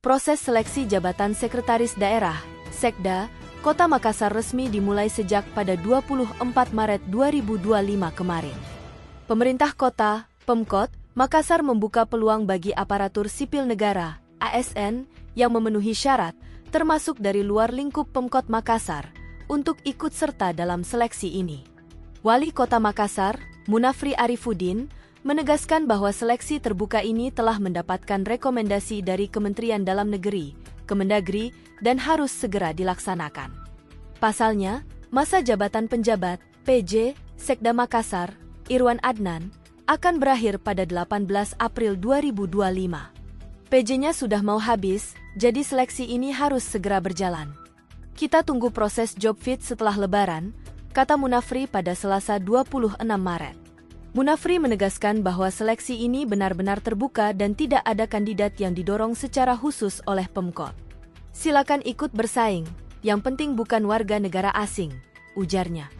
Proses seleksi jabatan Sekretaris Daerah, Sekda, Kota Makassar resmi dimulai sejak pada 24 Maret 2025 kemarin. Pemerintah Kota, Pemkot, Makassar membuka peluang bagi aparatur sipil negara, ASN, yang memenuhi syarat, termasuk dari luar lingkup Pemkot Makassar, untuk ikut serta dalam seleksi ini. Wali Kota Makassar, Munafri Arifuddin, menegaskan bahwa seleksi terbuka ini telah mendapatkan rekomendasi dari Kementerian Dalam Negeri, Kemendagri, dan harus segera dilaksanakan. Pasalnya, masa jabatan penjabat, PJ, Sekda Makassar, Irwan Adnan, akan berakhir pada 18 April 2025. PJ-nya sudah mau habis, jadi seleksi ini harus segera berjalan. Kita tunggu proses job fit setelah Lebaran, kata Munafri pada Selasa 26 Maret. Munafri menegaskan bahwa seleksi ini benar-benar terbuka dan tidak ada kandidat yang didorong secara khusus oleh Pemkot. Silakan ikut bersaing, yang penting bukan warga negara asing, ujarnya.